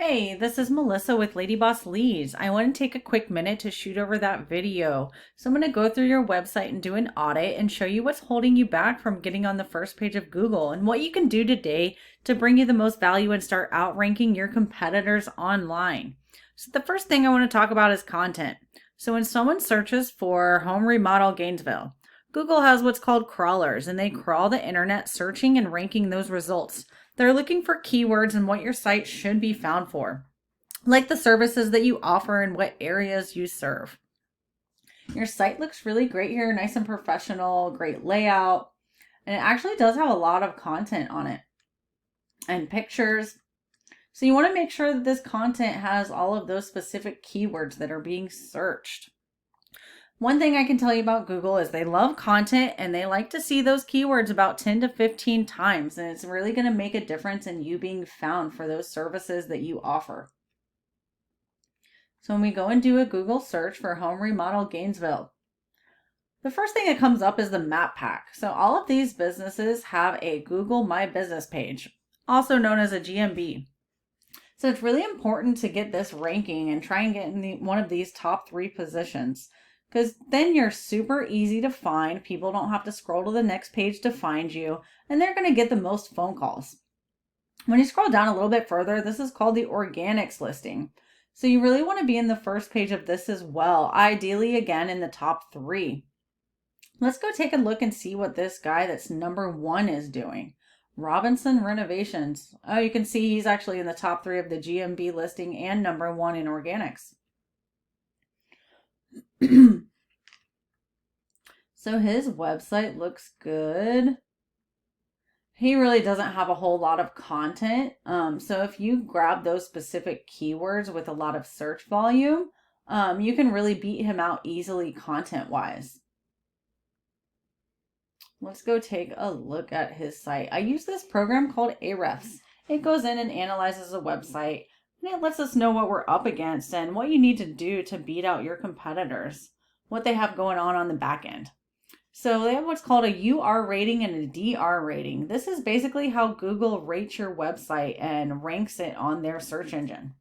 Hey, this is Melissa with Lady Boss Leads. I want to take a quick minute to shoot over that video. So I'm going to go through your website and do an audit and show you what's holding you back from getting on the first page of Google and what you can do today to bring you the most value and start outranking your competitors online. So the first thing I want to talk about is content. So when someone searches for home remodel Gainesville, Google has what's called crawlers, and they crawl the internet searching and ranking those results. They're looking for keywords and what your site should be found for, like the services that you offer and what areas you serve. Your site looks really great here, nice and professional, great layout, and it actually does have a lot of content on it and pictures. So you want to make sure that this content has all of those specific keywords that are being searched. One thing I can tell you about Google is they love content and they like to see those keywords about 10 to 15 times, and it's really going to make a difference in you being found for those services that you offer. So when we go and do a Google search for home remodel Gainesville, the first thing that comes up is the map pack. So all of these businesses have a Google My Business page, also known as a GMB. So it's really important to get this ranking and try and get in one of these top 3 positions, because then you're super easy to find. People don't have to scroll to the next page to find you, and they're going to get the most phone calls. When you scroll down a little bit further, this is called the organics listing. So you really want to be in the first page of this as well, ideally again in the top 3. Let's go take a look and see what this guy that's number 1 is doing. Robinson Renovations. Oh, you can see he's actually in the top 3 of the GMB listing and number 1 in organics. So his website looks good. He really doesn't have a whole lot of content. So if you grab those specific keywords with a lot of search volume, you can really beat him out easily content-wise. Let's go take a look at his site. I use this program called Ahrefs. It goes in and analyzes a website, and it lets us know what we're up against and what you need to do to beat out your competitors, what they have going on the back end. So they have what's called a UR rating and a DR rating. This is basically how Google rates your website and ranks it on their search engine.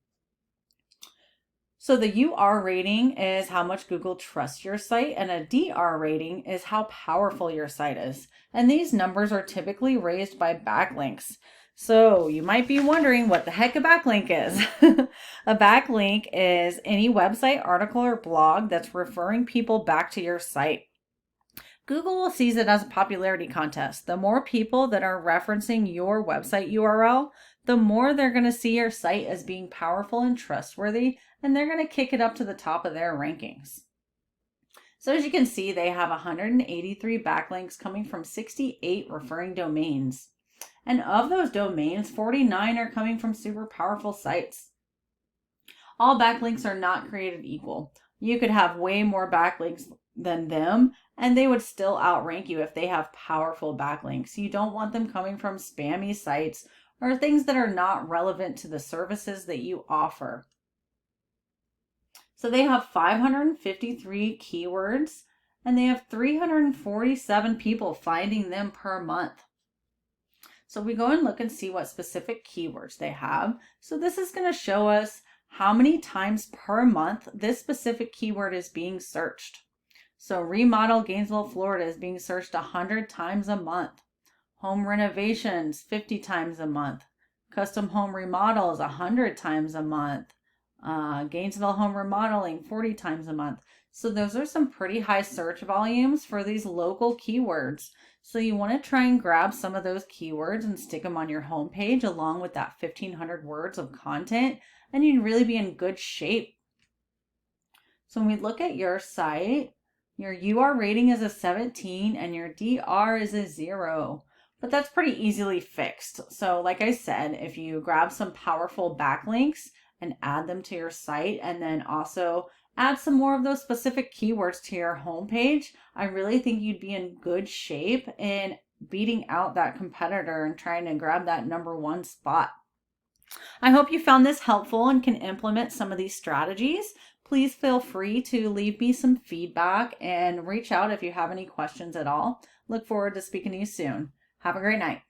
So the UR rating is how much Google trusts your site, and a DR rating is how powerful your site is. And these numbers are typically raised by backlinks. So you might be wondering what the heck a backlink is. A backlink is any website, article, or blog that's referring people back to your site. Google sees it as a popularity contest. The more people that are referencing your website URL, the more they're going to see your site as being powerful and trustworthy, and they're going to kick it up to the top of their rankings. So as you can see, they have 183 backlinks coming from 68 referring domains. And of those domains, 49 are coming from super powerful sites. All backlinks are not created equal. You could have way more backlinks than them, and they would still outrank you if they have powerful backlinks. You don't want them coming from spammy sites or things that are not relevant to the services that you offer. So they have 553 keywords, and they have 347 people finding them per month. So we go and look and see what specific keywords they have. So this is going to show us how many times per month this specific keyword is being searched. So remodel Gainesville, Florida is being searched 100 times a month. Home renovations, 50 times a month. Custom home remodels, 100 times a month. Gainesville home remodeling, 40 times a month. So those are some pretty high search volumes for these local keywords. So you want to try and grab some of those keywords and stick them on your homepage along with that 1,500 words of content, and you'd really be in good shape. So when we look at your site, your UR rating is a 17 and your DR is a 0. But that's pretty easily fixed. So like I said, if you grab some powerful backlinks and add them to your site, and then also add some more of those specific keywords to your homepage, I really think you'd be in good shape in beating out that competitor and trying to grab that number 1 spot. I hope you found this helpful and can implement some of these strategies. Please feel free to leave me some feedback and reach out if you have any questions at all. Look forward to speaking to you soon. Have a great night.